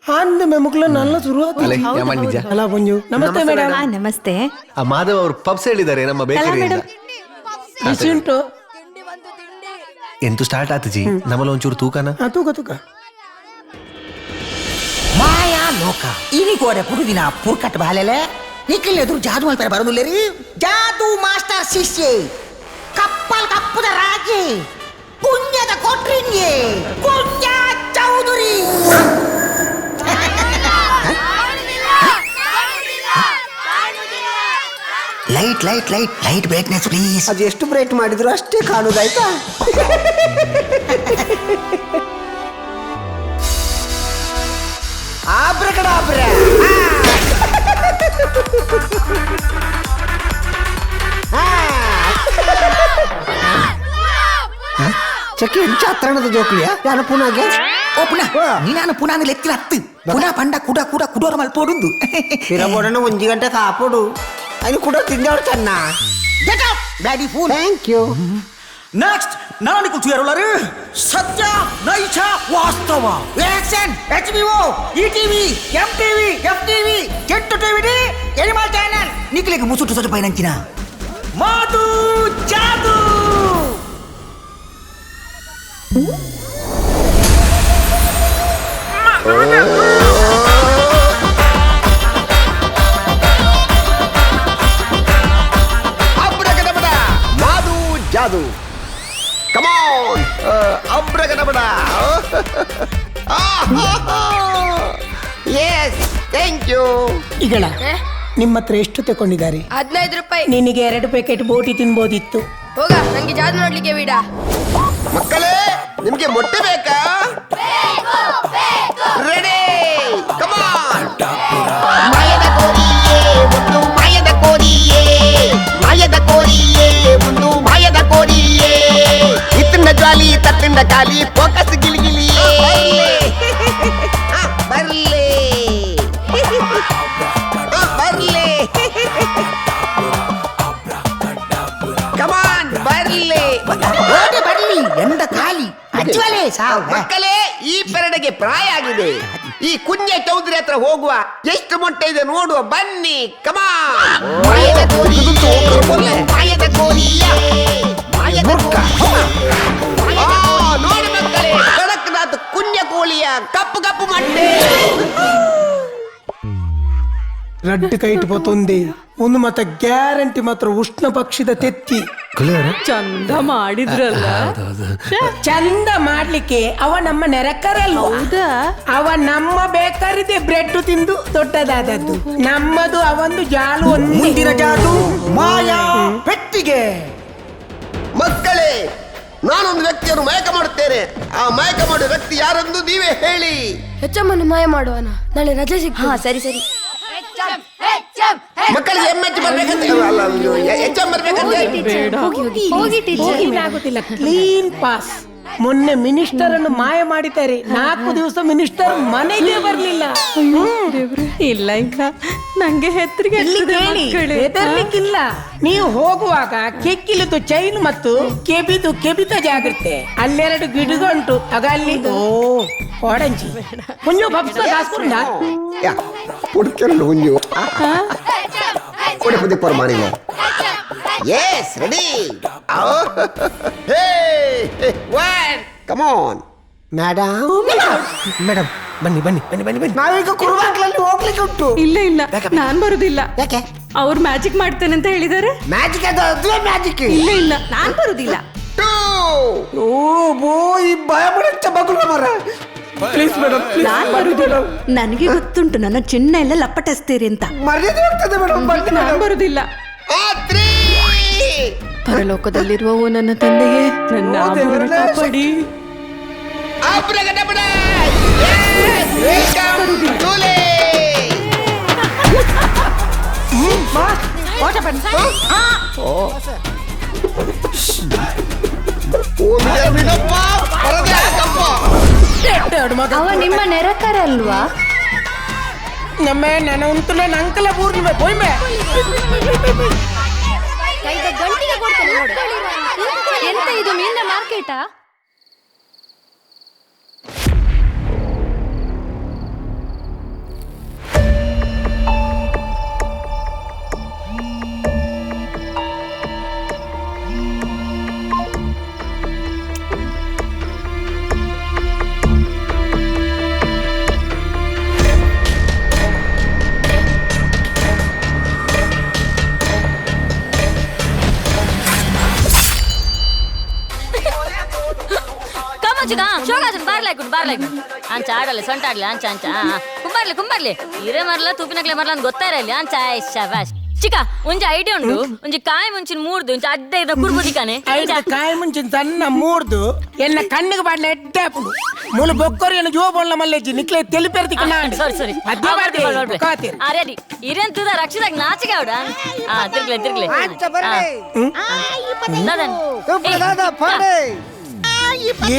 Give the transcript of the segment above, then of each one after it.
ಅಂದ ಮೆಮಕ್ಲ ನಲ್ಲ ಶುರು ಅಲ್ಲ ಬಂಜು. ನಮಸ್ತೆ ಮೇಡಮ್. ನಮಸ್ತೆ. ಮಾಧವ್ ಅವರು ಪಬ್ಸ್ ಹೇಳಿದ್ದಾರೆ ನಮ್ಮ ಬೇಕರಿಯಿಂದ. ಉಂಟು ಎಂತೂ ಸ್ಟಾರ್ಟ್ ಆತಜಿ ನಮ್ಮಲ್ಲ ಒಂಚೂರು ತೂಕನ ತೂಕ ಮಾಯಾ ಲೋಕ ಇನಿ ಕೋಡೆ ಪುಡುದಿನ ಪೂರ್ಕಟ್ ಬಾಲೆಲೆ ನಿಖಿಲ್ ಎದುರು ಜಾದು ಮಾಡ್ತಾರೆ ಬರೋದಿಲ್ಲ ರೀ. ಜಾದು ಮಾಸ್ಟರ್ ಶಿಷ್ಯ ಕಪ್ಪಲ್ ಕಪ್ಪದ ರಾಜಿ ಪುಣ್ಯದ ಕೊಟ್ರಿಂಗೆ Punya Chaudhary. Light light light light brightness please. ಅದು ಎಷ್ಟು ಬ್ರೈಟ್ ಮಾಡಿದ್ರು ಅಷ್ಟೇ ಕಾಣುದಾಯ್ತಾ. ಆಬ್ರಕಡಾಬ್ರ ಚಕ್ಕೆ ಎಂಚ ಹತ್ರಣದ ಜೋಕ್ಲಿಯ ನಾನು ಪುನಃ ಓ ಪುನಃ ನೀನಾನು ಪುನಃ ಲೆಕ್ಕಿನ ಹತ್ತು ಪುನಃ ಪಂಡ ಕುಡ ಕುಡ ಕುಡೋರ ಮಲ್ಪೋಡುಂದು ಪಿರಬೋಡನ 1 ಗಂಟೆ ಕಾಪೋಡು ಅದು ಕೂಡ ತಿಂದವಳು ಚೆನ್ನ. ಬ್ಯಾಡಿ ಫೂಲ್. Thank you. ನೆಕ್ಸ್ಟ್ ನಾನು ಕೂತಿರೋರು ಸತ್ಯ ನೈಜ ವಾಸ್ತವ action HBO ETV MTV FTV ಕೆಟ್ಟು ಟಿವಿ ಎನಿಮಲ್ ಚಾನೆಲ್ ನಿಕ್ಲಿಗೆ ಮುಸುಟ್ಟು ಸೊಟ್ಟು ಪೈನಂಚಿನ ಮಾತು ಜಾದು. ಮಾಧು ಜಾದು come on abracadabra. Yes thank you. ಈಗಳ ನಿಮ್ಮ ಹತ್ರ ಎಷ್ಟು ತಗೊಂಡಿದ್ದಾರೆ? 15 ರೂಪಾಯಿ. ನಿನಗೆ 2 ಪ್ಯಾಕೆಟ್ ಬೋಟಿ ತಿನ್ಬೋದಿತ್ತು. ಹೋಗ, ನಂಗೆ ಜಾದು ನೋಡ್ಲಿಕ್ಕೆ ಬೇಡ. ಮಕ್ಕಳೇ ನಿಮ್ಗೆ ಮೊಟ್ಟೆ ಬೇಕಾ? ರೆಡಿ ಕಮಾನ್. ಮಾಯದ ಕೋರಿಯೇ ಒಂದು ಮಾಯದ ಕೋರಿಯೇ ಮಾಯದ ಕೋರಿಯೇ ಒಂದು ಮಾಯದ ಕೋರಿಯೇ ಇತ್ತಿಂದ ಜ್ವಾಲಿ ತತ್ತಿಂದ ಖಾಲಿ ಫೋಕಸ್ ಗಿಲಿಗಿಲಿಯೇ ಬರ್ಲಿ ಬರ್ಲಿ ಕಮಾನ್ ಬರ್ಲಿ ಬರ್ಲಿ ಎಂದ ಖಾಲಿ ಅಜ್ವಲೇ ಸಾವು. ಮಕ್ಕಳೇ ಈ ಪೆರಡಿಗೆ ಪ್ರಾಯ ಆಗಿದೆ. ಈ ಕುಂಜ ಚೌಧರಿ ಹತ್ರ ಹೋಗುವ. ಎಷ್ಟು ಮೊಟ್ಟೆ ಇದೆ ನೋಡುವ ಬನ್ನಿ ಕಮಾನ್. ಮಾಯದ ಕೋರಿಯೇ ಮಾಯದ ಕೋರಿಯೇ ಮಾಯದ ನೋಡಿ ಮಕ್ಕಳೇ ಕಡಕ್ನಾಥ್ ಕುಂಜ ಕೋಳಿಯ ಕಪ್ಪು ಕಪ್ಪು ಮೊಟ್ಟೆ. ರಡ್ಡು ಕೈಟ್ ಪೊತ್ತೊಂದೆ ಒಂದು ಮತ ಗ್ಯಾರಂಟಿ ಮಾತ್ರ ಉಷ್ಣ ಪಕ್ಷಿದ ತೆತ್ತಿ ಚಂದ ಮಾಡಿದ್ರಲ್ಲ. ಚಂದ ಮಾಡ್ಲಿಕ್ಕೆ ಅವ ನಮ್ಮ ನೆರಕರಲ್ಲ. ಹೌದಾ? ಅವ ನಮ್ಮ ಬೇಕಾರಿದೆ ಬ್ರೆಡ್ ತಿಂದು ದೊಡ್ಡದಾದದ್ದು. ನಮ್ಮದು ಅವಂದು ಜಾಲು ಮುಂದಿನ ಜಾದು ಮಾಯಾ ಪೆಟ್ಟಿಗೆ. ಮಕ್ಕಳೇ ನಾನೊಂದು ವ್ಯಕ್ತಿಯನ್ನು ಮಯಕ ಮಾಡುತ್ತೇನೆ. ಆ ಮಯಕ ಮಾಡುವ ವ್ಯಕ್ತಿ ಯಾರೆಂದು ನೀವೇ ಹೇಳಿ. ಹೆಚ್ಚಮ್ಮನ್ನು ಮಾಯ ಮಾಡುವನ. ನಾಳೆ ರಜೆ ಸಿಗ್ತದೆ. ಹಾ ಸರಿ ಸರಿ. ಮಕ್ಕಳಿಗೆ MH ಬರ್ಬೇಕಂತ HM ಬರ್ಬೇಕಂತ ಹೋಗಿ ಟೀಚರ್. ಏನಾಗುತ್ತಿಲ್ಲ, ಕ್ಲೀನ್ ಪಾಸ್. ಮೊನ್ನೆ ಮಿನಿಸ್ಟರ್ ಅನ್ನು ಮಾಯ ಮಾಡಿದ್ದಾರೆ. 4 ದಿವಸ ಮಿನಿಸ್ಟರ್ ಮನೆಗೆ ಬರ್ಲಿಲ್ಲ. ಇಲ್ಲ ಇಲ್ಲ, ನಂಗೆ ಹೆತ್ತರಿಗೆ ಹೆದರ್ಲಿಕ್ಕಿಲ್ಲ. ನೀವು ಹೋಗುವಾಗ ಕೆಕ್ಕಿಲಿದ್ದು ಚೈನ್ ಮತ್ತು ಕೆಬಿತ ಜಾಗ್ರತೆ. ಅಲ್ಲೆರಡು ಗಿಡಗಂಟು ಆಗ ಅಲ್ಲಿ ಓಡಂಜಿ ಕುಂಜು ಬಬ್ಸ ಕಾಸ್ಕೊಂಡ ಹುಡುಕಿರಲು ಹುಂಜು ಕೊಡೆ ಬುದ್ಧಿ ಪರ ಮಾಡಿಲ್ಲ. Yes ready. One come on. Madam madam ಬನ್ನಿ ಬನ್ನಿ ಬನ್ನಿ ಬನ್ನಿ ಬನ್ನಿ. ನಾವೀಗ ಕುರುವಾಗ್ಲಲ್ಲಿ ಹೋಗ್ಲಿಕ್ಕೆ ಉಂಟು. ಇಲ್ಲ ಇಲ್ಲ, ನಾನ್ ಬರುದಿಲ್ಲ. ಯಾಕೆ? ಅವ್ರು ಮ್ಯಾಜಿಕ್ ಮಾಡ್ತೇನೆ ಅಂತ ಹೇಳಿದಾರೆ. ಮ್ಯಾಜಿಕ್ ಅದು ಅದುವೇ ಮ್ಯಾಜಿಕ್. ಇಲ್ಲ ಇಲ್ಲ, ನಾನ್ ಬರುದಿಲ್ಲ. ಓ ಬೋ ಈ ಭಯ ಬಿಡುತ್ತೆ ಮಗುನ ಮರ. ಪ್ಲೀಸ್ ಮೇಡಮ್ ನಾನ್ ಬರುದಿಲ್ಲ. ನನಗೆ ಗೊತ್ತುಂಟು ನನ್ನ ಚಿನ್ನ ಎಲ್ಲ ಲಪಟಿಸ್ತೀರಿ ಅಂತ. ಮರ್ಯಾದೆ ಹೋಗ್ತದೆ ಮೇಡಮ್. ನಾನ್ ಬರುದಿಲ್ಲ. ಪರಲೋಕದಲ್ಲಿರುವ ನನ್ನ ತಂದೆಗೆ ನನ್ನ ಆಭರಣ ಕಾಪಾಡಿ. ಅವ ನಿಮ್ಮ ನೆರಕರ ಅಲ್ವಾ? ನಮ್ಮ ನನ್ನ ಉಂಟು ನನ್ನ ಅಂಕಲ ಪೂರ್ಣಿಮೆ ಪೋಯ್ಮೆ ಗಂಟಿಗೆ ಕೊಡ್ತೇನೆ ನೋಡು. ಎಂತ ಇದು ಮೀನಿನ ಮಾರ್ಕೆಟಾ? ಚಿಕ್ಕ ಶೋಗಾಜನ್ ಬಾರ್ಲಾಯ್ಕೊಂಡು ಅಂಚ ಆಡಲ್ಲ ಸೊಂಟ ಆಡ್ಲಿ ಅಂಚ ಅಂಚ ಕುಂಬರ್ಲಿ ಹಿರೇ ಮರ್ಲ ತೂಪಿನಕ್ಲೆ ಮರ್ಲ ಅಂತ ಗೊತ್ತಾರ ಇಲ್ಲಿ ಅಂಚ ಶಬಾಷ್ ಚಿಕ್ಕ ಒಂಜಿ ಐಡಿಯಾ ಉಂಡು ಒಂಜಿ ಕಾಯಿ ಮುಂಚಿನ ಮೂಡ್ದು ಒಂಚ ಅಡ್ಡ ಇದ ಕುಡ್ಬೋದಿಕಾನೆ ಕಾಯಿ ಮುಂಚಿನ ಸಣ್ಣ ಮೂಡ್ದು ಎನ್ನ ಕಣ್ಣಿಗೆ ಬಾಡ್ಲ ಎಡ್ಡಾಪುಡು ಮೂಲ ಬೊಕ್ಕರು ಎನ್ನ ಜೋ ಬೋಳ್ನ ಮಲ್ಲೆಜ್ಜಿ ನಿಕ್ಲೆ ತೆಲಿಪೆರ್ತಿ ಸಾರಿ ರೆಡಿ ಇರೆಂತದ ರಕ್ಷದಾಗ ನಾಚಿಕೆ ಅವಡ ತಿರ್ಗ್ಲೆ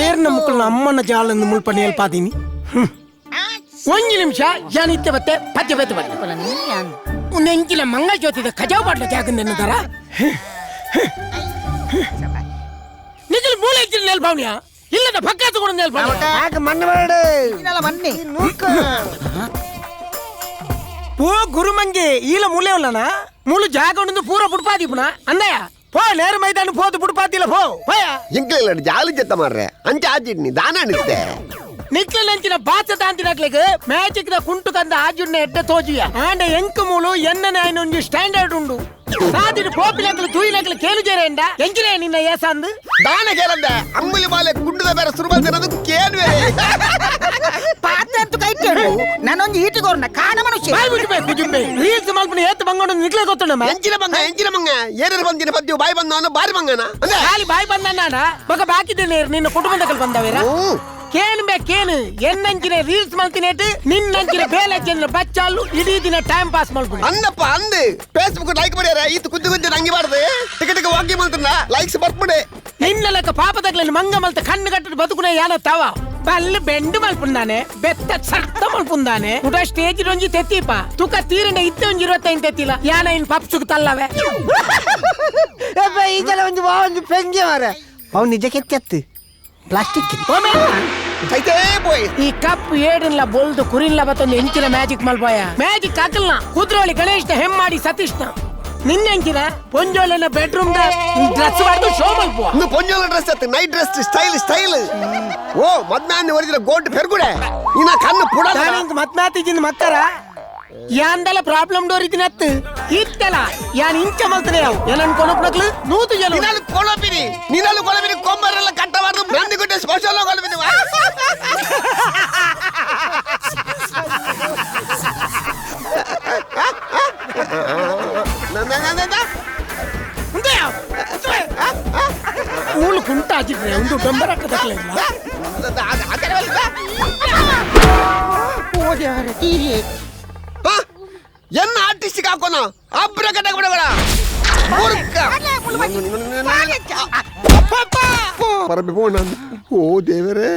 ಏರ್ನ ಮುಕ್ಕಳು ಅಮ್ಮನ ಜಾಲನ್ನು ಮುಳ್ಪಣಿ ಹೇಳ್ಪಾದೀನಿ ಒಂಜಿ ನಿಮಿಷ ಜಾನಿತ್ಯ ಬತ್ತೆ ಪದ್ಯ ಬತ್ತೆ ಒಂದು ಎಂಚಿನ ಮಂಗ ಜೋತಿದ ಕಜಾವ್ ಬಾಟ್ಲ ಜಾಗಂದೆನ್ನದಾರ ನಿಖಿಲ್ ಮೂಲ ಇಚ್ಚಿನ ನೆಲ್ಪಾವ್ನಿಯ ಇಲ್ಲದ ಪಕ್ಕ ತಗೊಂಡು ನೆಲ್ಪಾವ್ನಿಯ ಪೋ ಗುರುಮಂಗೆ ಈಲ ಮೂಲೆ ಉಳ್ಳನ ಮೂಲು ಜಾಗ ಉಂಡು ಪೂರ ಪುಡ್ಪಾದಿಪುನ ಅಂದಯ ಪೋ ನೇರ ಮೈದಾನ ಪೋದು ಪುಡ್ಪಾದಿಲ್ಲ ಪೋ ಪಯ ಇಂಕ್ಲಿಲ್ಲ ಜಾಲಿ ಜತ್ತ ಮಾರ್ರೆ ಅಂಚ ಆಜಿಡ್ನಿ ದಾನ ಅನಿಸ್ತೆ ನಿಕ್ಲ ಅಂಚಿನ ಬಾಚ ದಾಂತಿನಕ್ಲೆಗ್ ಮ್ಯಾಜಿಕ್ ದ ಕುಂಟು ಕಂದ ಆಜುಣ್ಣ ಎಡ್ಡ ತೋಜುಯ ಆಂಡ ಎಂಕ ಮೂಲು ಎನ್ನ ಒಂಜಿ ಸ್ಟ್ಯಾಂಡರ್ಡ್ ಉಂಡು ಸಾದಿನ ಪೋಪಿನಕ್ಲು ತೂಯಿನಕ್ಲು ಕೇಳುಜೇರೆಂಡ ಎಂಚಿನ ನಿನ್ನ ಏಸಂದು ದಾನ ಕೇಳಂದ ಅಂಗುಲಿ ಮಾಲೆ ಗುಡ್ಡದ ಬೇರೆ ಸುರುಬಂದಿರೋದು ಕೇಳುವೆ ಪಾತ್ರೆ ಅಂತೂ ಕೈ ಕೇಳು ನಾನೊಂದು ಈಟಿಗೋರ್ನ ಕಾಣ ಮನುಷ್ಯ ಬಾಯ್ ಬಿಡ್ಬೇಕು ಜುಮ್ಮೆ ರೀಲ್ಸ್ ಮಲ್ಪನ ಏತ್ ಬಂಗೊಂಡು ನಿಕ್ಲೆ ಗೊತ್ತುಂಡಮ್ಮ ಎಂಚಿನ ಮಂಗ ಏನೇನು ಬಂದಿನ ಪದ್ಯ ಬಾಯಿ ಬಂದವನು ಬಾರಿ ಮಂಗನ ಅಂದ್ರೆ ಖಾಲಿ ಬಾಯ್ ಬಂದಣ್ಣ ಮಗ ಬಾಕಿದ್ದೇನೆ ನಿನ್ನ ಕುಟುಂಬದಕ್ಕಲ್ಲಿ ಬಂದವೇರ ಕೇನು ಎನ್ನಂಚಿನ ರೀಲ್ಸ್ ಮಲ್ತಿನೇಟ್ ನಿನ್ನಂಚಿನ ಬೇಲಜ್ಜನ ಬಚ್ಚಾಲು ಇಡೀ ದಿನ ಟೈಮ್ ಪಾಸ್ ಮಾಡ್ಕೊಂಡು ಅಂದಪ್ಪ ಅಂದು ಫೇಸ್ಬುಕ್ ಲೈಕ್ ಮಾಡ್ಯಾರ ಈತ ಕುದ್ದು ನಂಗೆ ಮಾಡ್ದೆ ಟಿಕೆಟ್ ವಾಕಿ ಮಾಡ್ತಾನ ಲೈಕ್ಸ್ ಬರ್ಬಿಡೆ ನಿನ್ನ ಲೆಕ್ಕ ಪಾಪದಗ್ಲ ಮಂಗ ಮಲ್ತ ಕಣ್ಣು ಕಟ್ಟಡ ಬದುಕುನ ಯಾನ ತವ ಬಲ್ಲು ಬೆಂಡು ಮಲ್ಪುಂದಾನೆ ಬೆತ್ತ ಸತ್ತ ಮಲ್ಪುಂದಾನೆ ಉಡ ಸ್ಟೇಜ್ ಒಂಜಿ ತೆತ್ತಿಪ ತುಕ ತೀರನೆ ಇತ್ತೆ ಒಂಜಿ 25 ತೆತ್ತಿಲ್ಲ ಯಾನ ಇನ್ ಪಪ್ಸುಕ್ ತಲ್ಲವೆ ಈಗಲ ಒಂದು ಪೆಂಗೆ ಮಾರ ಅವ್ ನಿಜಕ್ಕೆ ಎತ್ತೆತ್ತು ಪ್ಲಾಸ್ಟಿಕ್ ಐತೆ ಬೋಯ್ ಈ ಕಪ್ ಏಡಿನ್ಲ ಬೋಲ್ದು ಕುರಿನ್ಲ ಬತ್ತೊಂದು ಎಂಚಿನ ಮ್ಯಾಜಿಕ್ ಮಲ್ಪೋಯ ಮ್ಯಾಜಿಕ್ ಹಾಕಲ್ನ ಕುದ್ರೋಳಿ ಗಣೇಶ್ನ ಹೆಮ್ಮಾಡಿ ಸತೀಶ್ನ ನಿನ್ನೆಂಚಿನ ಪೊಂಜೋಳನ ಬೆಡ್ರೂಮ್ ಡ್ರೆಸ್ ಮಾಡ್ದು ಶೋ ಮಲ್ಪುವ ಇನ್ನು ಪೊಂಜೋಲ ಡ್ರೆಸ್ ಅತ್ತ ನೈಟ್ ಡ್ರೆಸ್ ಸ್ಟೈಲ್ ಓ ಮದ್ನಾన్ని ಒರಿಜಿನ ಗೋಲ್ಡ್ ಪೆರ್ಗುಡೆ ಇನ್ನ ಕಣ್ಣು ಪುಡ ತಾನಿಂಗ್ ಮತ್ನಾತಿಜಿನ ಮಕ್ಕರ ಯಾಂದಲ ಪ್ರಾಬ್ಲಮ್ ಡೋರಿದಿನತ್ತು ಇತ್ತಲ ಯಾನ್ ಇಂಚ ಮಲ್ತನೆ ಅವು ಏನನ್ ಕೊನಪ್ನಕ್ಲು ನೂತು ಜನ ನಿನ್ನಲು ಕೊಳಬಿನಿ ಕೊಂಬರೆಲ್ಲ ಕಟ್ಟಬಾರ್ದು ಬ್ರಾಂಡಿ ಗುಡ್ಡೆ ಸ್ಪೆಷಲ್ ಕೊಳಬಿನಿ ಮೂಳು ಕುಂಟ ಹಾಕಿದ್ರೆ ಒಂದು ಡಂಬರ್ ಹಾಕದಕ್ಕಿಲ್ಲ ಎನ್ನ ಆರ್ಟಿಸ್ಟಿಕ್ ಹಾಕೋಣ ಅಬ್ರ ಕಟ್ಟಾಕ ಬಿಡಬೇಡ ಪರಬಿಬೋಣ ಓ ದೇವರೇ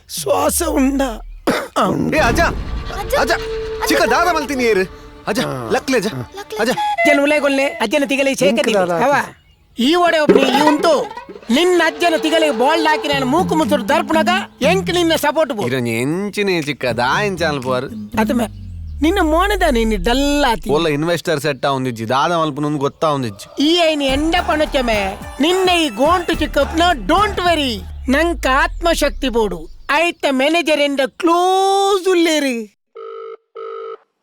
ಶ್ವಾಸ ಉಂಡ ಅಜ್ಜ ಅಜ್ಜ ಚಿಕ್ಕ ದಾದ ಮಲ್ತೀನಿ ಏರು ಅಜ್ಜ ಲಕ್ಲೆ ಅಜ್ಜ ಅಜ್ಜ ಅಜ್ಜನ ಉಲೆಗೊಲ್ಲೆ ಅಜ್ಜನ ತಿಗಲಿ ಶೇಖರಿ ಅವ ಈ ಒಡೆ ಒಬ್ಬನಿ ಈ ಉಂಟು ನಿನ್ನ ಅಜ್ಜನ ತಿಗಲಿಗೆ ಬೋಲ್ಡ್ ಹಾಕಿ ನಾನು ಮೂಕು ಮುಸುರು ದರ್ಪಣಗ ಎಂಕ್ ನಿನ್ನ ಸಪೋರ್ಟ್ ಬೋ ಇರನ್ ಎಂಚಿನೇ ಚಿಕ್ಕ ದಾ ಎಂಚಾಲ್ ಪೋರ್ ಅತಮೆ ನಿನ್ನ ಮೋನದ ನಿನ್ನ ಡಲ್ಲಾತಿ ಓಲ್ಲ ಇನ್ವೆಸ್ಟರ್ ಸೆಟ್ ಆವಂದಿಜ್ಜಿ ದಾದ ಮಲ್ಪನ ಗೊತ್ತಾ ಒಂದಿಜ್ಜಿ ಈ ಐನಿ ಎಂಡ ಪಣಚಮೆ ನಿನ್ನ ಈ ಗೋಂಟು ಚಿಕ್ಕಪ್ನ ಡೋಂಟ್ ವೆರಿ ನಂಕ ಆತ್ಮಶಕ್ತಿ ಬೋಡು ಆಯ್ತ ಮ್ಯಾನೇಜರ್ ಎಂಡ ಕ್ಲೋಸ್ ಉಲ್ಲೇರಿ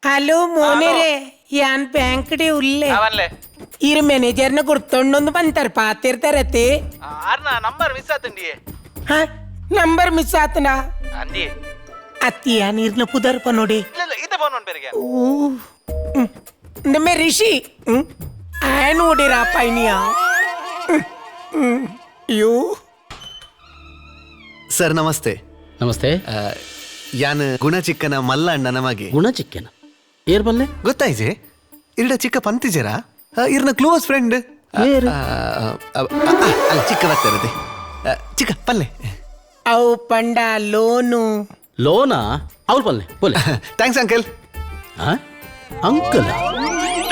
ಹಲೋ ಮೋನೆರೆ ಯಾನ್ ಬ್ಯಾಂಕ್ ಡೇ ಉಲ್ಲೆ ಇರು ಮ್ಯಾನೇಜರ್ನ ಗುರ್ತೊಂಡೊಂದು ಬಂತಾರೆ ಪಾತಿರ್ತಾರತ್ತೆ ನಂಬರ್ ಮಿಸ್ ಆತಂಡಿ ಹ ನಂಬರ್ ಮಿಸ್ ಆತನಾ ಅಂದಿ ಅತ್ತಿಯ ನೀರ್ನ ಪುದರ್ಪ ನೋಡಿ ಇಲ್ಲ ಇದ ಫೋನ್ ಪೆರಿಗೆ ನಮ್ಮ ರಿಷಿ ಆಯನ್ ಓಡಿರಪ್ಪ ಇನಿಯ ಯು ಸರ್ ನಮಸ್ತೆ ನಮಸ್ತೆ ಯಾನ್ ಗುಣ ಚಿಕ್ಕನ ಮಲ್ಲ ಅಣ್ಣ ನಮಗೆ ಗುಣ ಚಿಕ್ಕನ ಏರ್ ಬಲ್ಲೆ ಗೊತ್ತಾಯ್ಜೆ ಇರಡ ಚಿಕ್ಕ ಪಂತಿಜರ ಇರ್ನ ಕ್ಲೋಸ್ ಫ್ರೆಂಡ್ ಅಲ್ಲ ಚಿಕ್ಕ ಬರ್ತಾರದೆ ಚಿಕ್ಕ ಪಲ್ಲೆ ಅವು ಪಂಡ ಲೋನು ಲೋನಾ ಅವ್ರ ಬಲ್ಲೆ ಬೋಲೆ ಥ್ಯಾಂಕ್ಸ್ ಅಂಕಲ್ ಅಂಕಲ್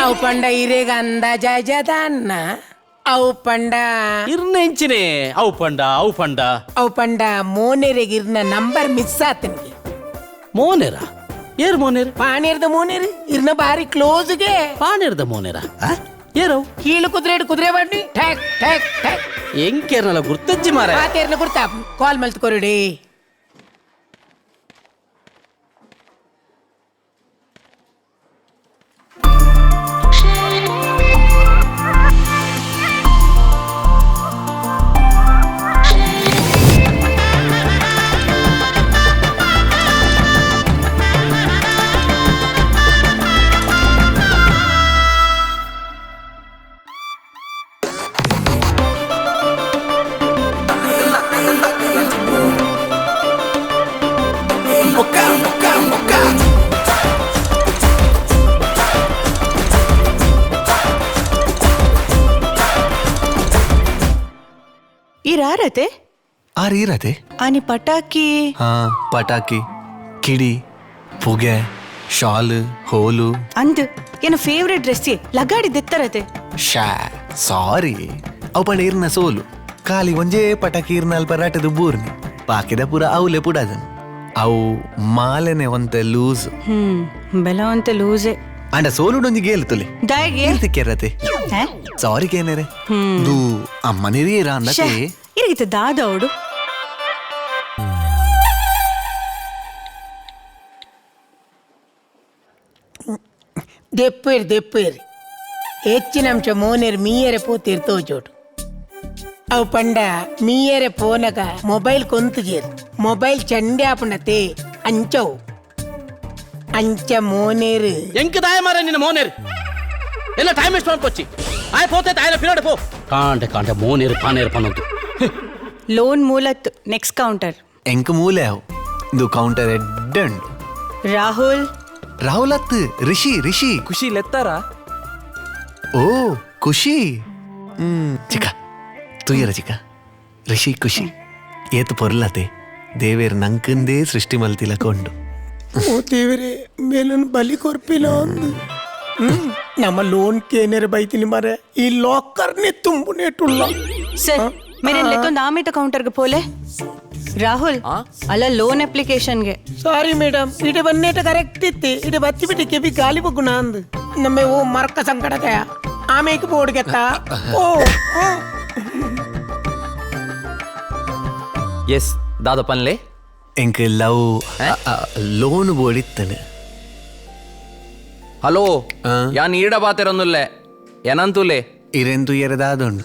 ಅವು ಪಂಡ ಇರೇಗ ಅಂದಾಜದ ಅನ್ನ ಅವು ಪಂಡ ಇರ್ನೆಂಚಿನೇ ಅವು ಪಂಡ ಮೋನೆರೆಗಿರ್ನ ನಂಬರ್ ಮಿಸ್ ಆತನಿಗೆ ಮೋನೇರ ಏರ್ ಮೋನೇರ್ ಪಾನೇರ್ದ ಮೋನೇರಿ ಇರ್ನ ಬಾರಿ ಕ್ಲೋಸ್ಗೆ ಪಾನೇರ್ದ ಮೋನೇರ ಏರವ್ ಕೀಳು ಕುದುರೆ ಬಡ್ಡಿ ಠ್ಯಾಕ್ ಠ್ಯಾಕ್ ಠ್ಯಾಕ್ ಎಂಕೇರ್ನಲ್ಲ ಗುರ್ತಜ್ಜಿ ಮಾರ ಪಾತೇರ್ನ ಗುರ್ತಾ ಕಾಲ್ ಮಲ್ತ್ ಕೊರಡಿ ಯಾರತೆ ಆರ್ ಇರತೆ ಆನಿ ಪಟಾಕಿ ಹಾ ಪಟಾಕಿ ಕಿಡಿ ಪುಗೆ ಶಾಲು ಹೋಲು ಅಂದ್ ಏನ ಫೇವ್ರೆಟ್ ಡ್ರೆಸ್ ಲಗಾಡಿ ದೆತ್ತರತೆ ಶಾ ಸಾರಿ ಅವು ಪಂಡ ಇರ್ನ ಸೋಲು ಖಾಲಿ ಒಂಜೇ ಪಟಾಕಿ ಇರ್ನ ಅಲ್ಪ ರಾಟದು ಬೂರ್ನಿ ಪಾಕಿದ ಪೂರ ಅವಲೆ ಪುಡದನ್ ಅವು ಮಾಲೆನೆ ಒಂತೆ ಲೂಸ್ ಬೆಲವಂತೆ ಲೂಸೆ ಅಂಡ ಸೋಲುಡೊಂಜಿ ಗೇಲ್ತುಲೆ ದಾಯಿಗೆ ತಿಕ್ಕೆರತೆ ಸಾರಿ ಕೇನೇರೆ ದೂ ಅಮ್ಮನಿರೀರ ಅನ್ನತೆ ಇರಿಗಿತ ದಾದವಡು ದೆಪ್ಪೇರಿ ಹೆಚ್ಚಿನ ಅಂಶ ಮೋನೇರು ಮೀಯರೆ ಪೋತಿರ್ತೋ ಚೋಟು ಅವು ಪಂಡ ಮೀಯರೆ ಪೋನಗ ಮೊಬೈಲ್ ಕೊಂತುಗೇರು ಮೊಬೈಲ್ ಚಂಡೆ ಆಪಣತೆ ಅಂಚವು ಅಂಚ ಮೋನೇರು ಎಂಕ ದಾಯ ಮಾರ ನಿನ್ನ ಮೋನೇರು ಎಲ್ಲ ಟೈಮ್ ವೇಸ್ಟ್ ಮಾಡ್ಕೊಚ್ಚಿ ಆಯ್ ಪೋತೆ ತಾಯಿನ ಪಿರೋಡೆ ಪೋ ಕಾಂಡೆ ಮೋನೇರು ಪಾನೇರು ಪನ್ನೊಂದು ಲೋನ್ ಮೂಲತ್ ನೆಕ್ಸ್ಟ್ ಕೌಂಟರ್ ಎಂಕ ಮೂಲೆ ಅವು ಇದು ಕೌಂಟರ್ ಎಡ್ಡಂಡು ರಾಹುಲ್ ರಾಹುಲ್ ಅತ್ ರಿಷಿ ಖುಷಿ ಲೆತ್ತಾರ ಓ ಖುಷಿ ಚಿಕ್ಕ ತುಯ್ಯರ ಚಿಕ್ಕ ರಿಷಿ ಖುಷಿ ಏತು ಪೊರ್ಲತೆ ದೇವೇರ್ ನಂಕಂದೇ ಸೃಷ್ಟಿ ಮಲ್ತಿಲಕೊಂಡು ಓ ದೇವರೇ ಮೇಲನ್ನು ಬಲಿ ಕೊರ್ಪಿಲ್ಲ ಅಂದು ನಮ್ಮ ಲೋನ್ ಕೇನೇರು ಬೈತೀನಿ ಮರೆ ಈ ಲಾಕರ್ನೇ ತುಂಬುನೇಟುಲ್ಲ ಸರ್ ಮೇರೆ ಲೆತ್ತೊಂದು ಆಮೇಟ ಕೌಂಟರ್ಗೆ ಪೋಲೆ ರಾಹುಲ್ ಅಲ್ಲ ಲೋನ್ ಅಪ್ಲಿಕೇಶನ್ಗೆ ಸಾರಿ ಮೇಡಮ್ ಇಡೆ ಬನ್ನೇಟ ಕರೆಕ್ಟ್ ಇತ್ತೆ ಇಡೆ ಬತ್ತಿ ಬಿಟ್ಟು ಕೆಬಿ ಗಾಲಿ ಬಗ್ಗುಣ ಅಂದು ನಮ್ಮ ಓ ಮರ್ಕ ಸಂಕಟದಯ ಆಮೇಲೆ ಬೋಡ್ಗೆತ್ತ ಓ ಎಸ್ ದಾದ ಪನ್ಲೆ ಎಂಕ ಲವ್ ಲೋನ್ ಬೋಡಿತ್ತನೆ ಹಲೋ ಯಾನ್ ಈಡ ಬಾತೆರೊಂದುಲ್ಲೆ ಏನಂತುಲೆ ಇರೆಂದು ಎರೆದಾದೊಂಡು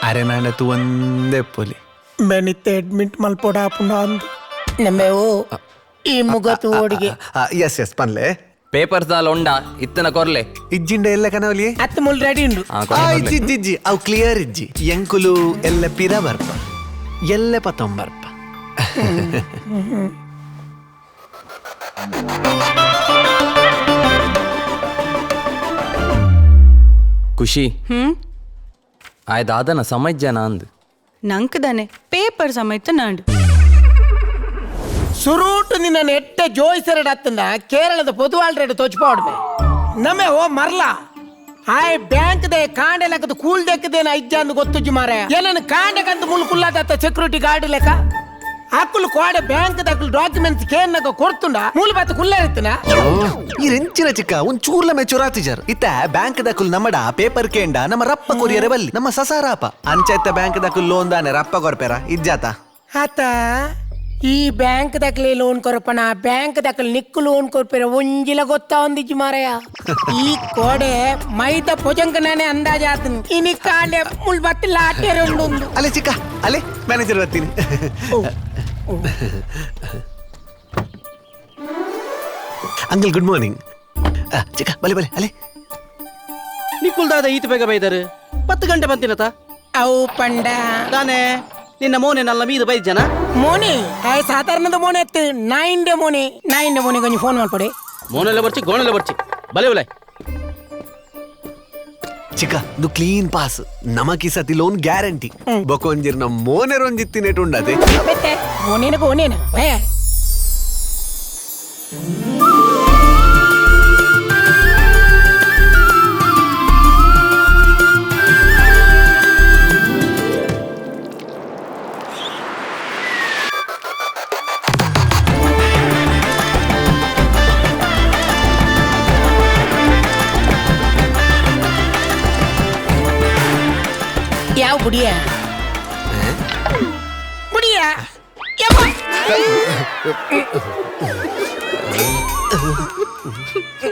ಅರೆ ನಾಂಡ ತು ಒಂದೇ ಪೊಲಿ ಬೆನಿತ್ತೆ ಅಡ್ಮಿಟ್ ಮಲ್ಪೋಡ ಪುಂಡ ಅಂದು ನಮ್ಮ ಓ ಈ ಮುಗತು ಓಡಿಗೆ ಎಸ್ ಪನ್ಲೆ ಪೇಪರ್ಸ್ ದಾಲ್ ಉಂಡ ಇತ್ತನ ಕೊರ್ಲೆ ಇಜ್ಜಿಂಡ ಎಲ್ಲ ಕನವಲಿ ಹತ್ತು ಮುಲ್ ರೆಡಿ ಉಂಡು ಇಜ್ಜಿ ಅವು ಕ್ಲಿಯರ್ ಇಜ್ಜಿ ಎಂಕುಲು ಎಲ್ಲ ಪಿರ ಬರ್ಪ ಎಲ್ಲ ಪತ್ತೊಂಬರ್ಪ ಖುಷಿ ಆಯ್ ದಾದನ ಸಮಜ್ಜನ ಅಂದ್ ನಂಕದಾನೆ ಪೇಪರ್ ಸಮೇತ ನಾಡು ಸುರೂಟು ನಿನ್ನ ನೆಟ್ಟ ಜೋಯಿಸರಡ್ ಹತ್ತಂದ ಕೇರಳದ ಪೊದುವಾಳ್ರೆಡ್ ತೊಚ್ಪಾಡ್ಬೆ ನಮ್ಮೆ ಓ ಮರ್ಲ ಆಯ್ ಬ್ಯಾಂಕ್ ದೇ ಕಾಂಡೆ ಲೆಕ್ಕದ ಕೂಲ್ ದೆಕ್ಕದೇನ ಇಜ್ಜ ಅಂದು ಗೊತ್ತುಜ್ಜಿ ಮಾರ ಏನನ್ನು ಕಾಂಡೆ ಕಂದು ಮುಲ್ ಕುಲ್ಲಾದತ್ತ ಸೆಕ್ಯೂರಿಟಿ ಗಾರ್ಡ್ ಲೆಕ್ಕ ಅಕ್ಕಲು ಕೋಡೆ ಬ್ಯಾಂಕ್ ದಕ್ಕಲು ಡಾಕ್ಯುಮೆಂಟ್ಸ್ ಕೇನ್ನಕ ಕೊಡ್ತುಂಡ ಮೂಲ ಬತ್ತ ಕುಲ್ಲ ಇರ್ತನ ಇರೆಂಚಿನ ಚಿಕ್ಕ ಒಂದ್ ಚೂರ್ಲ ಮೆಚುರಾತಿ ಜರ್ ಇತ್ತ ಬ್ಯಾಂಕ್ ದಕ್ಕುಲ್ ನಮ್ಮಡ ಪೇಪರ್ ಕೇಂಡ ನಮ್ಮ ರಪ್ಪ ಕೊರಿಯರೆ ಬಲ್ಲಿ ನಮ್ಮ ಸಸಾರಾಪ ಅಂಚೆತ್ತ ಬ್ಯಾಂಕ್ ದಕ್ಕುಲ್ ಲೋನ್ ದಾನೆ ರಪ್ಪ ಕೊರ್ಪೆರ ಇಜ್ಜಾತ ಆತ ಈ ಬ್ಯಾಂಕ್ ದಕ್ಕಲೆ ಲೋನ್ ಕೊರಪಣ ಬ್ಯಾಂಕ್ ದಕ್ಕಲ್ ನಿಕ್ಕು ಲೋನ್ ಕೊರ್ಪೆರ ಒಂಜಿಲ ಗೊತ್ತಾ ಒಂದಿಜ್ಜಿ ಮಾರಯ ಈ ಕೋಡೆ ಮೈದ ಪೊಜಂಕನೇ ಅಂದಾಜ್ ಆತನ್ ಇನಿ ಕಾಂಡೆ ಮುಲ್ ಬತ್ತ ಲಾಟೆರೆ ಉಂಡು ಅಲೆ ಚಿಕ್ಕ ಅಲೆ ಮ್ಯಾನೇಜರ್ ಬರ್ತೀನಿ ಅಂಕಲ್ ಗುಡ್ ಮಾರ್ನಿಂಗ್ ಚಿಕ್ಕ ಬಲೆ ಬಲೆ ಅಲೆ ನಿಕ್ಕುಲ್ದಾದ ಈತ ಬೇಗ ಬೈದಾರೆ 10 ಗಂಟೆ ಬಂತಿನತ ಅವು ಪಂಡ ತಾನೇ ನಿನ್ನ ಮೋನೆ ನಲ್ಲ ಮೀದು ಬೈದ್ ಜನ ಮೋನಿ ಸಾಧಾರಣದ ಮೋನೆ ಎತ್ತು ನಾಯಿಂಡೆ ಮೋನೆ ಕೊಂಚ ಫೋನ್ ಮಾಡ್ಕೊಡಿ ಮೋನೆಲ್ಲ ಬರ್ಚಿ ಗೋಣೆಲ್ಲ ಬರ್ಚಿ ಬಲೆ ಬಲೆ ಚಿಕ್ಕ ದು ಕ್ಲೀನ್ ಪಾಸ್ ನಮಕಿ ಸತಿ ಲೋನ್ ಗ್ಯಾರಂಟಿ ಬೊಕೊಂಜಿರ್ ನಮ್ಮ ಮೋನೆರೊಂಜಿತ್ತಿನೇಟು ಉಂಡದೆ ಮತ್ತೆ ಮೋನೇನ ಭಯ ಯಾವ ಬುಡಿಯ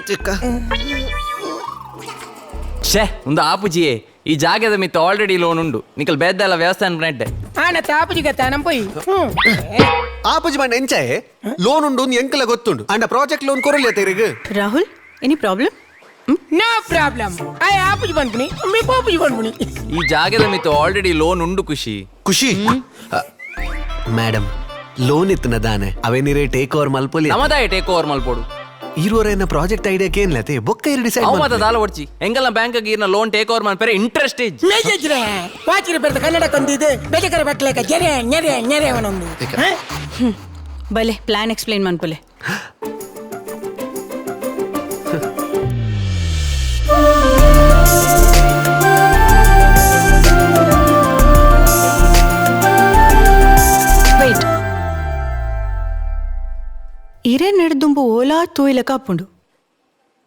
ಚಿಕ್ಕ ಶೇ ಒಂದು ಆಪುಜಿಯೇ ಈ ಜಾಗದ ಮಿತ್ತ ಆಲ್ರೆಡಿ ಲೋನ್ ಉಂಡು ನಿಕಲ್ ಬೇದ್ದೆಲ್ಲ ವ್ಯವಸ್ಥೆ ಅನ್ಪನೆಡ್ಡೆ ಆನ ತಾಪುಜಿ ಗತ್ತ ನಂಪೊಯ್ ಆಪುಜಿ ಬಂಡ ಎಂಚಾಯೆ ಲೋನ್ ಉಂಡು ಎಂಕಲ ಗೊತ್ತುಂಡು ಅಂಡ ಪ್ರಾಜೆಕ್ಟ್ ಲೋನ್ ಕೊರಲ್ಲ ತೆರಿಗೆ Rahul any problem no problem ಆಯ್ ಆಪುಜಿ ಬಂದ್ಬಿನಿ ಮೀ ಪಾಪುಜಿ ಬಂದ್ಬಿನಿ ಈ ಜಾಗದ ಮಿತ್ತ ಆಲ್ರೆಡಿ ಲೋನ್ ಉಂಡು ಖುಷಿ ಮೇಡಮ್ ಲೋನ್ ಇತ್ತನ ದಾನೆ ಅವೇನಿರೇ ಟೇಕ್ ಓವರ್ ಮಲ್ಪೊಲಿ ನಮದಾಯ ಟೇಕ್ ಓವರ್ ಮಲ್ಪೋಡು ಇರುವರೇನ ಪ್ರಾಜೆಕ್ಟ್ ಐಡಿಯಾಕ್ಕೆ ಏನ್ಲತೆ ಬೊಕ್ಕ ಇರು ಡಿಸೈಡ್ ಅವ ಮಾತ ದಾಲ ಒಡ್ಚಿ ಎಂಗಲ್ಲ ಬ್ಯಾಂಕ್ ಗೀರ್ನ ಲೋನ್ ಟೇಕ್ ಓವರ್ ಮಾಡ್ಪೇರೆ ಇಂಟ್ರೆಸ್ಟ್ ಇಜ್ ಮೇಜಜ್ರೆ ವಾಚಿರ ಬೆರ್ದ ಕನ್ನಡ ಕೊಂದಿದೆ ಬೆಜಕರ ಬಟ್ಲೇಕ ಜರೆ ನೆರೆ ನೆರೆ ಅವನೊಂದು ಬಲೆ ಪ್ಲಾನ್ ಎಕ್ಸ್ಪ್ಲೇನ್ ಮನ್ಪುಲೆ. ವೆಯ್ಟ್, ಇರೇ ನಡೆದುಂಬು ಓಲಾ ತೂಯಿಲ ಕಾಪುಂಡು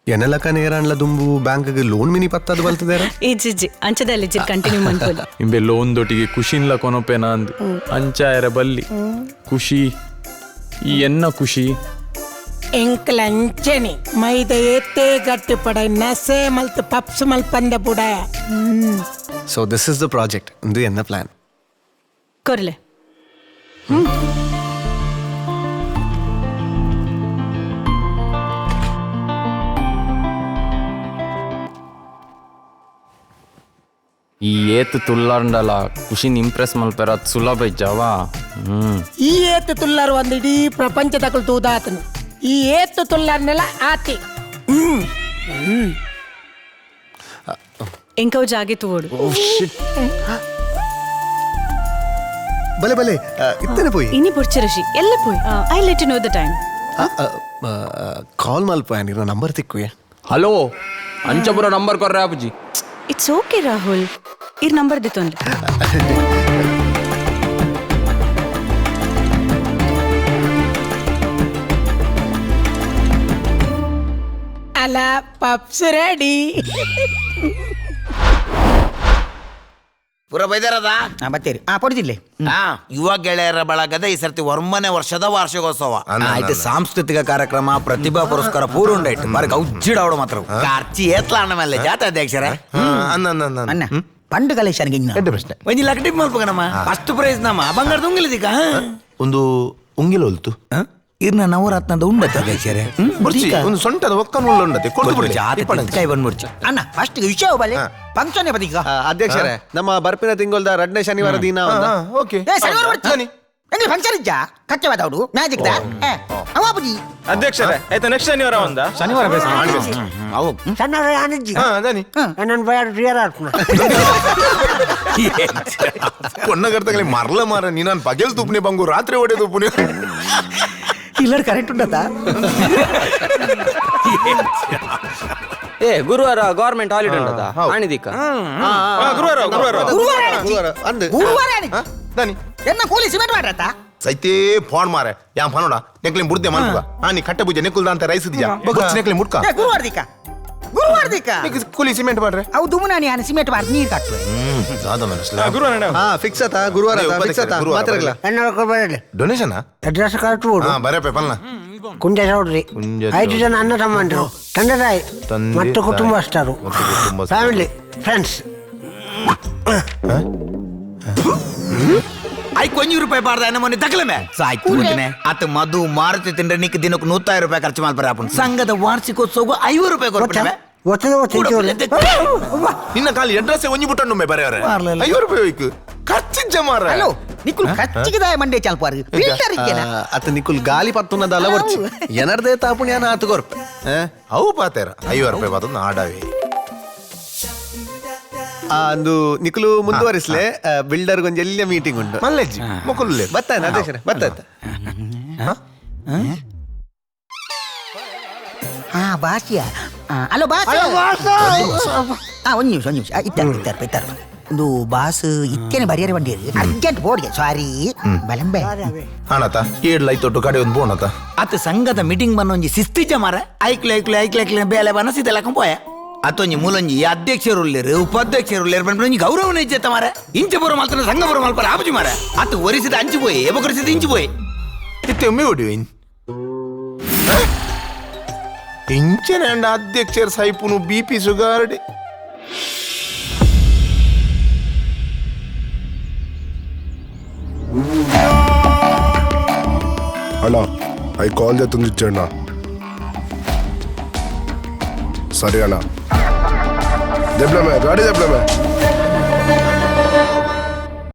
ಎನ್ನಲಕ ನೇರಾಣ್ಲ ದುಂಬು ಬ್ಯಾಂಕ್ಗೆ ಲೋನ್ ಮಿನಿ ಪತ್ತದ ಬಲ್ತದೇರ ಇಜ್ಜಿ ಅಂಚದಲ್ಲಿ ಕಂಟಿನ್ಯೂ ಮನ್ಪುಲೆ. ಇಂಬೆ ಲೋನ್ ದೊಟ್ಟಿಗೆ ಖುಷಿನ್ಲ ಕೊನೊಪೆನ ಅಂದ್ ಅಂಚಾಯರ ಬಲ್ಲಿ ಖುಷಿ ಈ ಎನ್ನ ಖುಷಿ ಎಂಕ್ಲಂಚನೆ ಮೈದ ಏತೇ ಗಟ್ಟಿ ಪಡ ನಸೆ ಮಲ್ತ್ ಪಪ್ಸ್ ಮಲ್ಪಂದ ಬುಡ. So this is the project ಇದು ಎನ್ನ ಪ್ಲಾನ್. ಕೊರ್ಲೆ ಈ ಏತ್ ತುಲ್ಲಾಂಡಲ ಖುಷಿನ್ ಇಂಪ್ರೆಸ್ ಮಲ್ಪೇರ ಅದ್ ಸುಲಭ ಇಜ್ಜವಾ. ಈ ಏತು ತುಲ್ಲಾರು ಒಂದು ಇಡೀ ಪ್ರಪಂಚ ತಗೊಳ್ ತೂದಾತನು. ಈ ಏತು ತುಲ್ಲಾರ್ನೆಲ್ಲ ಆತಿ. ಎಂಕವ್ ಜಾಗೆ ತೂವೋಡು. ಬಲೆ ಬಲೆ ಇತ್ತನೆ ಪೋಯಿ ಇನಿ ಬುರ್ಚಿರಶಿ ಎಲ್ಲ ಪೋಯ್. I let you know the time. Call ಮಲ್ಪ ನಿನ್ನ ನಂಬರ್ ತಿಕ್ಕುಯೆ. ಹಲೋ ಅಂಚಪುರ ನಂಬರ್ ಕೊರ್ರೆ ಆಪುಜಿ. ಇಟ್ಸ್ ಓಕೆ ರಾಹುಲ್, ಇರ್ ನಂಬರ್ ದಿತ್ತೊಂದು. ಅಲ್ಲ ಪಪ್ಸ್ ರೆಡಿ. ಪುರ ಬೈದಾರದ ಬತ್ತೇರಿ ಪೊಡಿದಿಲ್ಲೆ ಯುವ ಗೆಳೆಯರ ಬಳಗದ ಈ ಸರ್ತಿ ಒರ್ಮನೆ ವರ್ಷದ ವಾರ್ಷಿಕೋತ್ಸವ ಆಯ್ತು. ಸಾಂಸ್ಕೃತಿಕ ಕಾರ್ಯಕ್ರಮ, ಪ್ರತಿಭಾ ಪುರಸ್ಕಾರ ಪೂರ ಉಂಡಾಯ್ತು. ಮಾರ ಗೌಜಿಡ ಅವಡು ಮಾತ್ರ ಕಾರ್ಚಿ ಏತ್ಲ ಅಣ್ಣ ಮೇಲೆ ಜಾತ ಅಧ್ಯಕ್ಷರ ಅಣ್ಣ ಪಂಡು ಕಲೆಕ್ಷನ್ಗೆ ಪ್ರಶ್ನೆ ಒಂಜಿ ಲಕಟಿ ಮಲ್ಪಗಣಮ್ಮ ಫಸ್ಟ್ ಪ್ರೈಸ್ ನಮ್ಮ ಬಂಗಾರದ ಉಂಗಿಲಿದೀಗ ಒಂದು ಉಂಗಿಲ ಹೊಲ್ತು ಇರ್ನ ನವರತ್ನದ ಉಂಡತ್ತೆ ಅಧ್ಯಕ್ಷರೇ. ಒಂದು ಸೊಂಟದ ಒಕ್ಕನ ಉಂಡತೆ ಕೈ ಬಂದ್ಬಿಡ್ಚಿ ಅಣ್ಣ ಫಸ್ಟ್ ವಿಷಯ ಬಲೆ ಫಂಕ್ಷನ್ ಬದೀಗ ಅಧ್ಯಕ್ಷರೇ ನಮ್ಮ ಬರ್ಪಿನ ತಿಂಗೊಳ್ದ 2ನೇ ಶನಿವಾರ ದಿನ ಓಕೆ ಎಂಗ್ಲಿ ಫಂಕ್ಷನ್ ಇಜ್ಜ ಕಚ್ಚೆ ಬಾದವಡು ಮ್ಯಾಜಿಕ್ ದ ಅವಾಬುಜಿ ಅಧ್ಯಕ್ಷರೇ ಆಯ್ತಾ ನೆಕ್ಸ್ಟ್ ಶನಿವಾರ ಒಂದ ಶನಿವಾರ ಬೇಸ ಅವು ಸಣ್ಣ ಅನಿಜ್ಜಿ ದಾನಿ ನನ್ನ ಬಯಾಡ ರಿಯರ್ ಆಡ್ಪುನ ಕೊನ್ನಗರ್ತಗಲಿ ಮರ್ಲ ಮಾರ ನೀ ನಾನು ಪಗೆಲ್ ತುಪ್ನೆ ಬಂಗು ರಾತ್ರಿ ಹೊಡೆ ತುಪ್ನೆ ಇಲ್ಲರ್ ಕರೆಕ್ಟ್ ಉಂಟದ ಏ ಗುರುವಾರ ಗವರ್ಮೆಂಟ್ ಹಾಲಿಡೇ ಉಂಟದ ಆಣಿದಿಕ್ಕ ಗುರುವಾರ ಗುರುವಾರ ಗುರುವಾರ ಅಂದ್ ಗುರುವಾರ ಅನಿಜ್ಜಿ ದಾನಿ ಎನ್ನ ಕೂಲಿ ಸಿಮೆಂಟ್ ಮಾಡ್ರತ ಸೈತೇ ಫೋನ್ ಮಾರೆ ಯಾಂ ಫೋನೋಡ ನೆಕ್ಲಿ ಬುಡ್ದೆ ಮನ್ಪುಗ ನೀ ಕಟ್ಟೆ ಪೂಜೆ ನೆಕ್ಕುಲ್ದ ಅಂತ ರೈಸ್ ದಿಯಾ ಬಗ್ಗು ನೆಕ್ಲಿ ಮುಡ್ಕ ಗುರುವಾರ ದಿಕ್ಕ ಕೂಲಿ ಸಿಮೆಂಟ್ ಮಾಡ್ರೆ ಅವು ದುಮುನ ನೀ ಅನ ಸಿಮೆಂಟ್ ಮಾಡಿ ನೀರು ಕಟ್ಟುವೆ ಸಾದ ಮನಸ್ಲ ಗುರುವಾರ ಹಾ ಫಿಕ್ಸ್ ಆತಾ ಗುರುವಾರ ಫಿಕ್ಸ್ ಆತಾ ಮಾತ್ರಗಲ ಎನ್ನ ಬರಲಿ ಡೊನೇಷನ್ ಅಡ್ರೆಸ್ ಕರೆಕ್ಟ್ ಓಡು. ಹಾ ಬರೇ ಪೆಪಲ್ನ ಕುಂಜ ನೋಡ್ರಿ 5 ಜನ ಅಣ್ಣ ತಮ್ಮಂಡ್ರು, ತಂದೆ ತಾಯಿ ಮತ್ತು ಕುಟುಂಬಸ್ಥರು, ಫ್ಯಾಮಿಲಿ ಫ್ರೆಂಡ್ಸ್. ಐಕ್ 1 ರೂಪಾಯಿ ಬಾರ್ದ ಎನ್ನ ಮೊನ್ನೆ ತಕಲಮೆ ಸಾಯ್ತು ಮುಂದಿನೆ ಅತ್ತ ಮಧು ಮಾರುತಿ ತಿಂಡ್ರೆ ನಿಕ್ ದಿನಕ್ಕೆ 100 ರೂಪಾಯಿ ಖರ್ಚು ಮಾಡ್ಬಾರ ಆಪುನ್ ಸಂಘದ ವಾರ್ಷಿಕೋತ್ಸವ 50 ರೂಪಾಯಿ ಕೊಡ್ಬಿಟ್ಟೆ. ನಿನ್ನ ಕಾಲಿ ಅಡ್ರೆಸ್ ಒಂಜಿ ಬುಟ್ಟಣ್ಣು ಮೇ ಬರೆಯರೆ 50 ರೂಪಾಯಿ ಹೋಯ್ಕು ಖರ್ಚಿಜ್ಜ ಮಾರ ಹಲೋ ನಿಕ್ಕುಲ್ ಕಚ್ಚಿಗೆ ದಾಯ ಮಂಡೆ ಚಾಲ್ಪಾರು ಫಿಲ್ಟರ್ ಇಕ್ಕೆನ ಅತ ನಿಕುಲ್ ಗಾಲಿ ಪತ್ತುನದಲ್ಲ ವರ್ಚಿ ಎನರ್ದೇ ತಾಪುಣ್ಯ ನಾತು ಕೊರ್ಪೆ ಅವು ಪಾತೇರ 50 ರೂಪಾಯಿ ಬಾತು ಆಡಾವೆ ಅಂದು ನಿಕುಲು ಮುಂದುವರಿಸ್ಲೆ ಬಿಲ್ಡರ್ ಗೊಂಜ ಎಲ್ಲ ಮೀಟಿಂಗ್ ಉಂಟು ಮಲ್ಲೆಜ್ಜಿ ಮುಕುಲ್ಲೆ ಬತ್ತಾನ ಅಧ್ಯಕ್ಷರೇ ಬತ್ತಾತ ಬಾಸಿಯ ಹಲೋ ಬಾಸ್ ಒಂದು ನಿಮಿಷ ಇತ್ತಾರ ಒಂದು ಬಾಸ್ ಇತ್ತೇನೆ ಬರಿಯರೆ ಬಂದಿರಿ ಅರ್ಜೆಂಟ್ ಬೋರ್ಡ್ಗೆ ಸಾರಿ ಬಲಂಬೆ ಅಣತ 7 ಲೈತೊಟ್ಟು ಕಡೆ ಒಂದು ಬೋಣತ ಅತ್ತ ಸಂಘದ ಮೀಟಿಂಗ್ ಬನ್ನೊಂಜಿ ಸಿಸ್ತಿಜ ಮಾರ ಐಕ್ಲೆ ಬೇಲೆ ಬನ್ನ ಸಿದೆಲ್ಲ ಕಂಪೋಯ ಅತ್ತೊಂಜಿ ಮೂಲೊಂಜಿ ಅಧ್ಯಕ್ಷರು ಉಪಾಧ್ಯಕ್ಷರು ಬಂದು ಗೌರವನ ಇಜ್ಜತ್ತ ಮಾರ ಇಂಚ ಬರೋ ಮಲ್ತನ ಸಂಘ ಬರೋ ಮಲ್ಪರ ಆಪುಜಿ ಮಾರ ಅತ್ತ ಒರಿಸಿದ ಅಂಚಿ ಪೋಯಿ ಎಬಕರಿಸಿದ ಇಂಚಿ ಪೋಯಿ ಇತ್ತೆ ಒಮ್ಮೆ ಹೊಡಿ ಇಂಚನೆ ಅಂಡ ಅಧ್ಯಕ್ಷರ ಸೈಪುನು BP ಸುಗಾರ್ಡಿ ಅಣ್ಣ ಐ ಕಾಲ್ ತಂದಿಚ್ಚಣ್ಣ ಸರಿ ಅಣ್ಣ ದೆಬ್ಲಮೆ ಗಾಡಿ ದೆಬ್ಲಮೆ